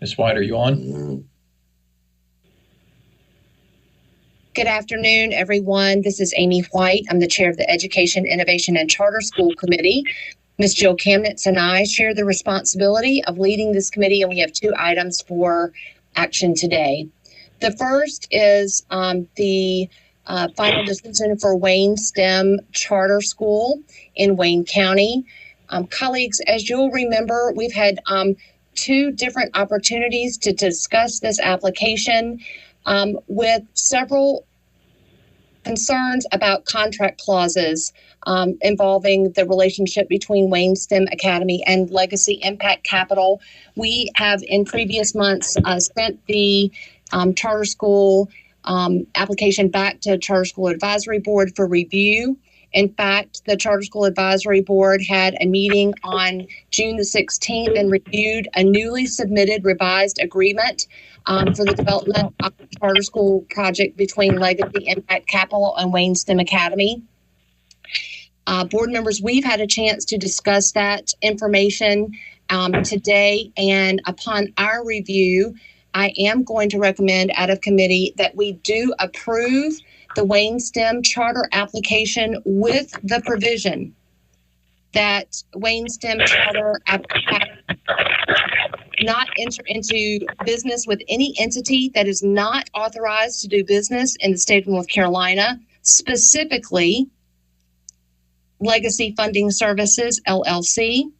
Ms. White, are you on? Good afternoon, everyone. This is Amy White. I'm the chair of the Education, Innovation, and Charter School Committee. Ms. Jill Kamnitz and I share the responsibility of leading this committee, and we have two items for action today. The first is the final decision for Wayne STEM Charter School in Wayne County. Colleagues, as you'll remember, we've had two different opportunities to discuss this application with several concerns about contract clauses involving the relationship between Wayne STEM Academy and Legacy Impact Capital. We have in previous months sent the charter school application back to Charter School Advisory Board for review. In fact, the Charter School Advisory Board had a meeting on June the 16th and reviewed a newly submitted revised agreement for the development of the charter school project between Legacy Impact Capital and Wayne STEM Academy. Board members, we've had a chance to discuss that information today, and upon our review, I am going to recommend out of committee that we do approve the Wayne STEM charter application with the provision that Wayne STEM charter not enter into business with any entity that is not authorized to do business in the state of North Carolina, specifically Legacy Funding Services, LLC,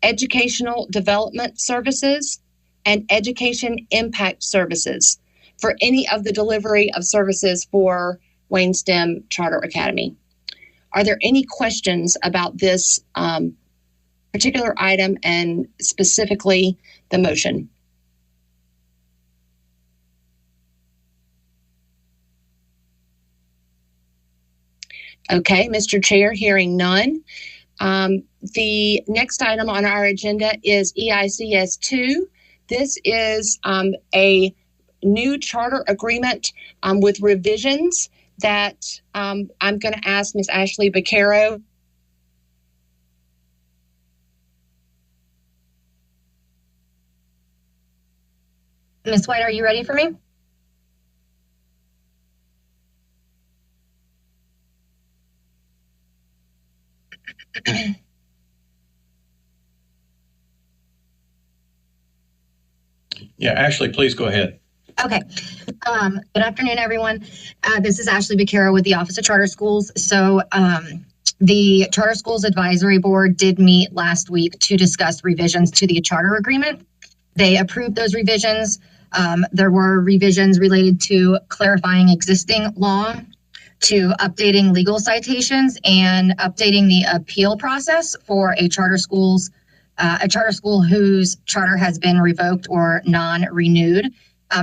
Educational Development Services, and Education Impact Services for any of the delivery of services for Wayne STEM Charter Academy. Are there any questions about this particular item and specifically the motion? Okay, Mr. Chair, hearing none. The next item on our agenda is EICS 2. This is a new charter agreement with revisions that I'm going to ask Ms. Ashley Beccaro. Ms. White, are you ready for me? Yeah, Ashley, please go ahead. Okay. Good afternoon, everyone. This is Ashley Beccaro with the Office of Charter Schools. So the Charter Schools Advisory Board did meet last week to discuss revisions to the charter agreement. They approved those revisions. There were revisions related to clarifying existing law, to updating legal citations, and updating the appeal process for a charter school whose charter has been revoked or non-renewed,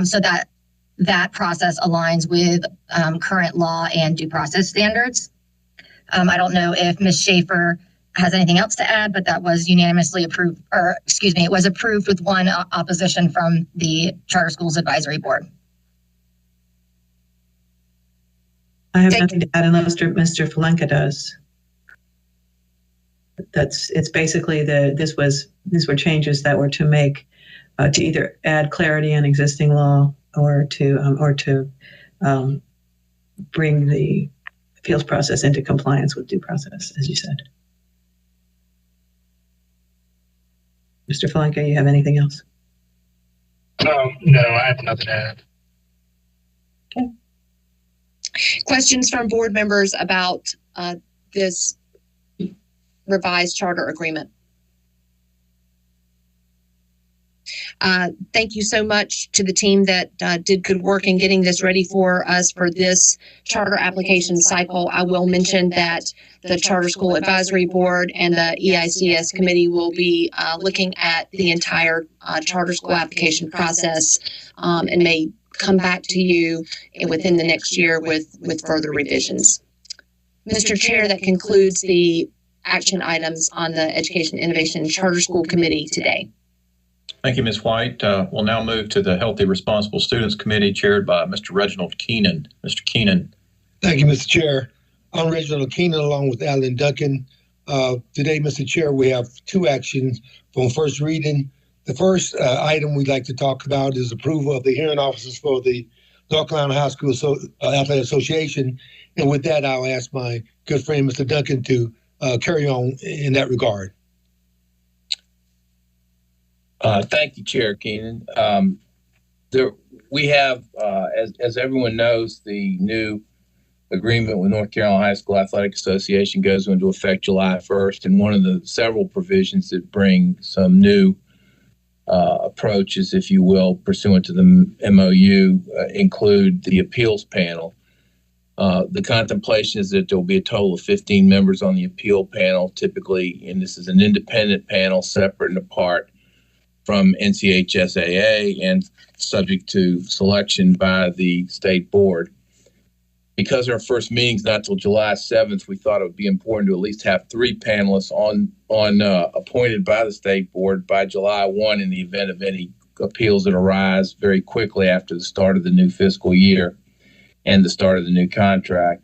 so that process aligns with current law and due process standards. I don't know if Ms. Schaefer has anything else to add, but that was unanimously approved, or excuse me, it was approved with one opposition from the Charter Schools Advisory Board. I have nothing to add unless Mr. Falenka does. It's basically these were changes that were to make to either add clarity in existing law or to bring the appeals process into compliance with due process, as you said. Mr. Falenka, you have anything else? No, I have nothing to add. Okay. Questions from board members about this revised charter agreement? Thank you so much to the team that did good work in getting this ready for us for this charter application cycle. I will mention that the Charter School Advisory Board and the EICS committee will be looking at the entire charter school application process and may come back to you within the next year with further revisions. Mr. Chair, that concludes the action items on the Education, Innovation, and Charter School Committee today. Thank you, Ms. White. We'll now move to the Healthy Responsible Students Committee chaired by Mr. Reginald Keenan. Mr. Keenan. Thank you, Mr. Chair. I'm Reginald Keenan along with Alan Duncan. Today, Mr. Chair, we have two actions from first reading. The first item we'd like to talk about is approval of the hearing officers for the North Carolina High School Athletic Association. And with that, I'll ask my good friend, Mr. Duncan, to carry on in that regard. Thank you, Chair Keenan. We have, as everyone knows, the new agreement with North Carolina High School Athletic Association goes into effect July 1st, and one of the several provisions that bring some new approaches, if you will, pursuant to the MOU, include the appeals panel. The contemplation is that there will be a total of 15 members on the appeal panel, typically, and this is an independent panel, separate and apart from NCHSAA and subject to selection by the state board. Because our first meeting's not till July 7th, we thought it would be important to at least have 3 panelists appointed by the state board by July 1 in the event of any appeals that arise very quickly after the start of the new fiscal year and the start of the new contract.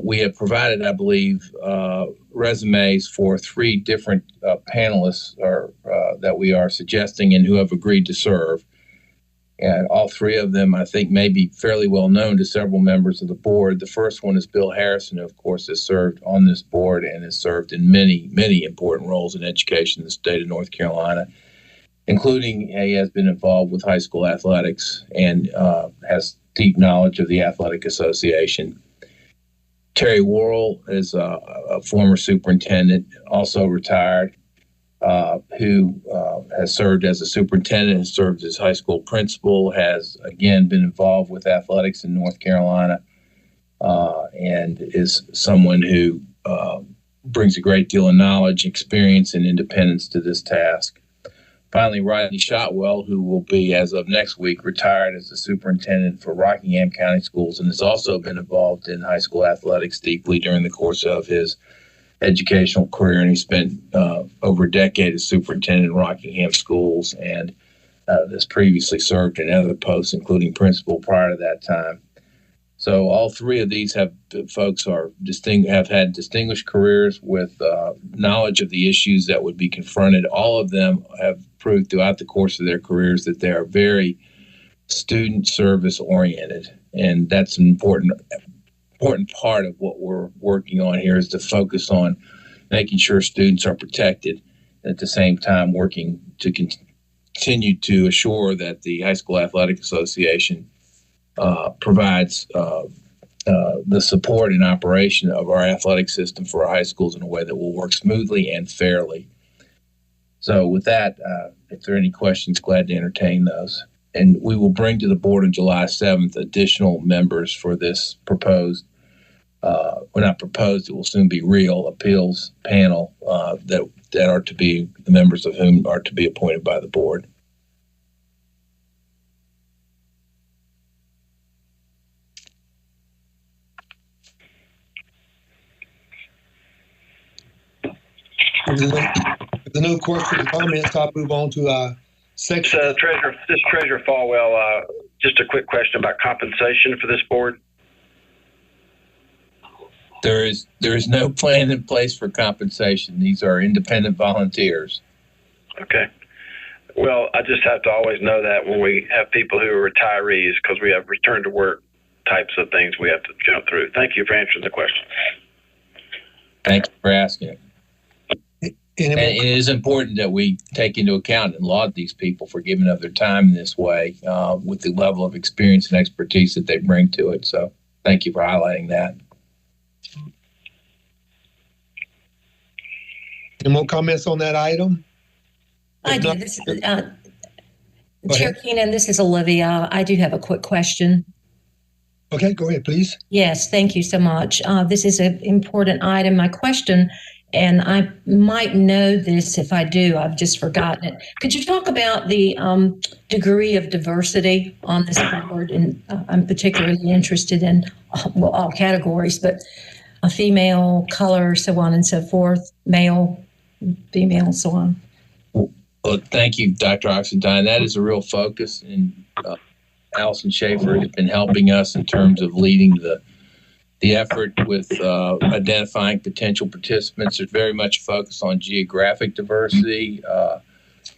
We have provided, I believe, resumes for 3 different panelists that we are suggesting and who have agreed to serve. And all 3 of them, I think, may be fairly well known to several members of the board. The first one is Bill Harrison, who, of course, has served on this board and has served in many, many important roles in education in the state of North Carolina, including he has been involved with high school athletics and has deep knowledge of the Athletic Association. Terry Worrell is a former superintendent, also retired, who has served as a superintendent, has served as high school principal, has again been involved with athletics in North Carolina, and is someone who brings a great deal of knowledge, experience, and independence to this task. Finally, Rodney Shotwell, who will be, as of next week, retired as the superintendent for Rockingham County Schools and has also been involved in high school athletics deeply during the course of his educational career, and he spent over a decade as superintendent in Rockingham Schools and has previously served in other posts, including principal prior to that time. So all 3 of these folks have had distinguished careers with knowledge of the issues that would be confronted. All of them have proved throughout the course of their careers that they are very student service oriented, and that's an important part of what we're working on here, is to focus on making sure students are protected, and at the same time working to continue to assure that the High School Athletic Association provides the support and operation of our athletic system for our high schools in a way that will work smoothly and fairly. So with that, if there are any questions, glad to entertain those. And we will bring to the board on July 7th additional members for this proposed, not proposed, it will soon be real appeals panel that are to be, the members of whom are to be appointed by the board. If there are no questions or comments, I'll move on to our section. Treasurer Falwell, just a quick question about compensation for this board. There is no plan in place for compensation. These are independent volunteers. Okay. Well, I just have to always know that when we have people who are retirees, because we have return to work types of things we have to jump through. Thank you for answering the question. Thank you for asking. And it is important that we take into account and laud these people for giving up their time in this way with the level of experience and expertise that they bring to it. So thank you for highlighting that. Any more comments on that item? I do. Chair Keenan, this is Olivia. I do have a quick question. Okay, go ahead, please. Yes, thank you so much. This is an important item. My question, and I might know this if I do, I've just forgotten it. Could you talk about the degree of diversity on this board? And I'm particularly interested in, well, all categories, but a female, color, so on and so forth, male, female, so on. Well, thank you, Dr. Oxendine. That is a real focus, and Allison Schaefer has been helping us in terms of leading the effort with identifying potential participants. There's very much focus on geographic diversity,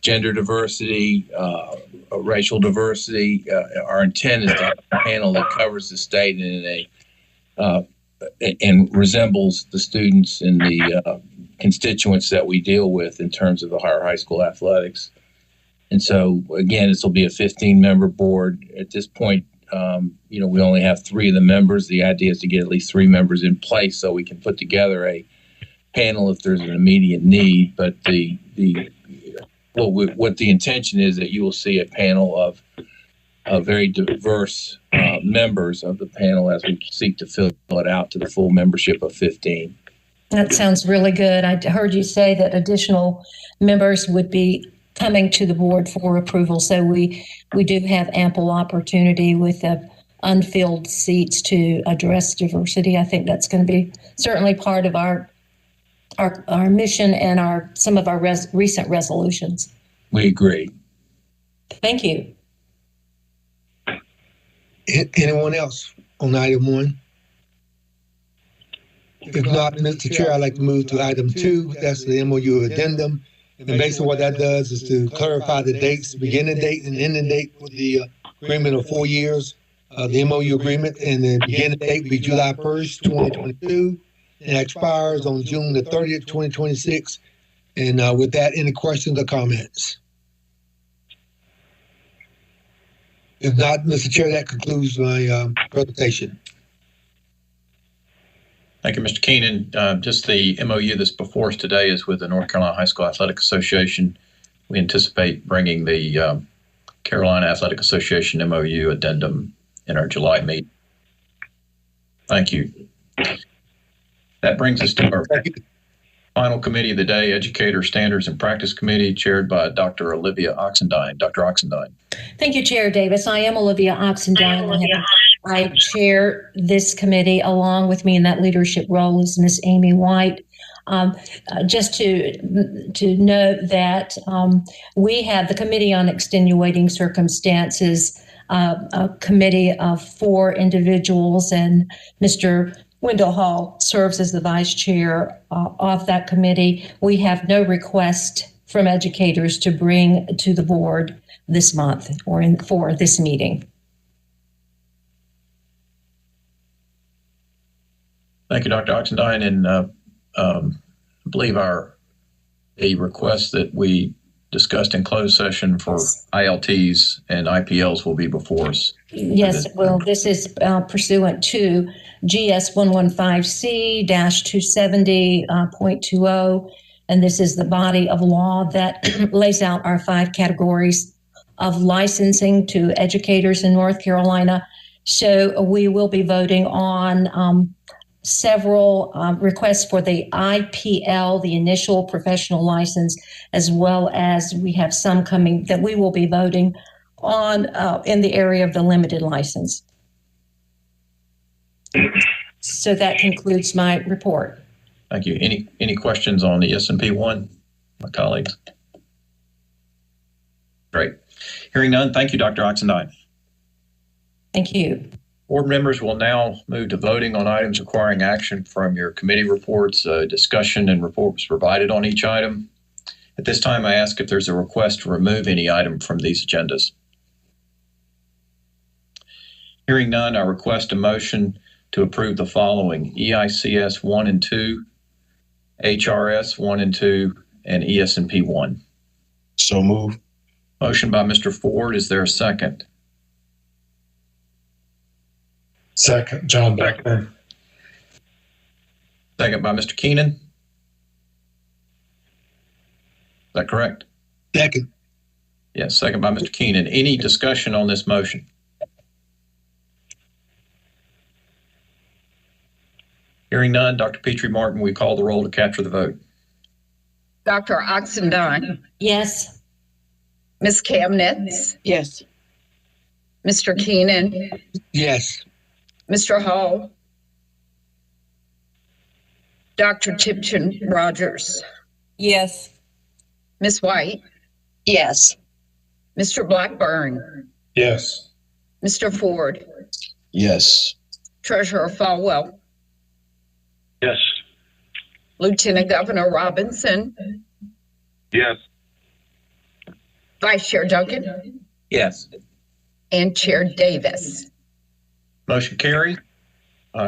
gender diversity, racial diversity. Our intent is to have a panel that covers the state and resembles the students and the constituents that we deal with in terms of the higher school athletics. And so, again, this will be a 15-member board. At this point, we only have 3 of the members. The idea is to get at least 3 members in place so we can put together a panel if there's an immediate need. But what the intention is that you will see a panel of very diverse members of the panel as we seek to fill it out to the full membership of 15. That sounds really good. I heard you say that additional members would be coming to the board for approval. So we do have ample opportunity with the unfilled seats to address diversity. I think that's going to be certainly part of our mission and some of our recent resolutions. We agree. Thank you. Anyone else on item 1? If not, Mr. Chair, I'd like to move to item 2. That's the MOU addendum. And basically what that does is to clarify the dates, beginning date and ending date for the agreement of 4 years, the MOU agreement, and the beginning date will be July 1st, 2022, and expires on June the 30th, 2026. And with that, any questions or comments? If not, Mr. Chair, that concludes my presentation. Thank you, Mr. Keenan. Just the MOU that's before us today is with the North Carolina High School Athletic Association. We anticipate bringing the Carolina Athletic Association MOU addendum in our July meeting. Thank you. That brings us to our final committee of the day, Educator Standards and Practice Committee, chaired by Dr. Olivia Oxendine. Dr. Oxendine. Thank you, Chair Davis. I am Olivia Oxendine. I chair this committee. Along with me in that leadership role is Miss Amy White. Just to note that we have the Committee on Extenuating Circumstances, a committee of 4 individuals, and Mr. Wendell Hall serves as the vice chair of that committee. We have no request from educators to bring to the board this month or for this meeting. Thank you, Dr. Oxendine. And I believe a request that we discussed in closed session for ILTs and IPLs will be before us. Yes, well, this is pursuant to GS 115C-270.20, and this is the body of law that lays out our 5 categories of licensing to educators in North Carolina. So we will be voting on several requests for the IPL, the initial professional license, as well as we have some coming that we will be voting on in the area of the limited license. So that concludes my report. Thank you. Any questions on the S&P 1, my colleagues? Great. Hearing none, thank you, Dr. Oxendine. Thank you. Board members will now move to voting on items requiring action from your committee reports. Discussion and reports provided on each item. At this time, I ask if there's a request to remove any item from these agendas. Hearing none, I request a motion to approve the following: EICS 1 and 2, HRS 1 and 2, and ES&P 1. So move. Motion by Mr. Ford. Is there a second? Second, John Beckman. Second by Mr. Keenan. Is that correct? Second. Yes, second by Mr. Keenan. Any discussion on this motion? Hearing none, Dr. Petrie Martin, we call the roll to capture the vote. Dr. Oxendine. Yes. Ms. Kamnitz. Yes. Mr. Keenan. Yes. Mr. Hall. Dr. Tipton Rogers. Yes. Ms. White. Yes. Mr. Blackburn. Yes. Mr. Ford. Yes. Treasurer Falwell. Yes. Lieutenant Governor Robinson. Yes. Vice Chair Duncan, Yes. and Chair Davis. Motion carried.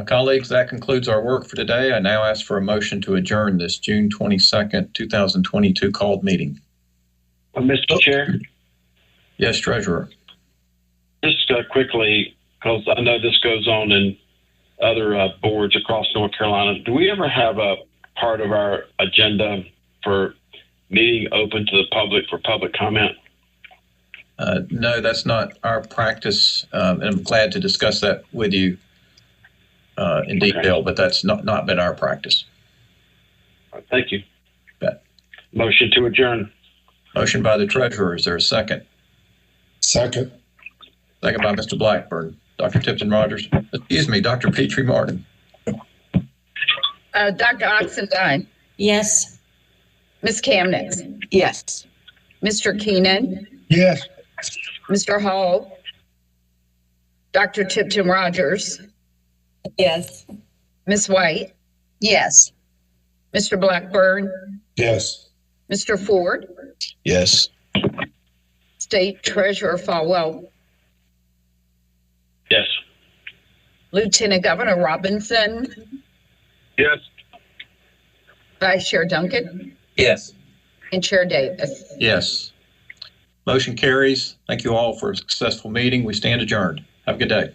Colleagues, that concludes our work for today. I now ask for a motion to adjourn this June 22nd, 2022 called meeting. Mr. Chair, Yes, Treasurer. just quickly, because I know this goes on in other boards across North Carolina, do we ever have a part of our agenda for meeting open to the public for public comment? No, that's not our practice, and I'm glad to discuss that with you in detail, but that's not been our practice. Thank you. Bet. Motion to adjourn. Motion by the Treasurer. Is there a second? Second. Second by Mr. Blackburn. Dr. Tipton Rogers. Excuse me, Dr. Petrie Martin. Dr. Oxendine, Yes. Ms. Kamnitz, Yes. Mr. Keenan, Yes. Mr. Hall, Dr. Tipton Rogers, Yes. Ms. White, Yes. Mr. Blackburn, Yes. Mr. Ford, Yes. State Treasurer Falwell, Yes. Lieutenant Governor Robinson, Yes. Vice Chair Duncan, Yes. and Chair Davis. Yes. Motion carries. Thank you all for a successful meeting. We stand adjourned. Have a good day.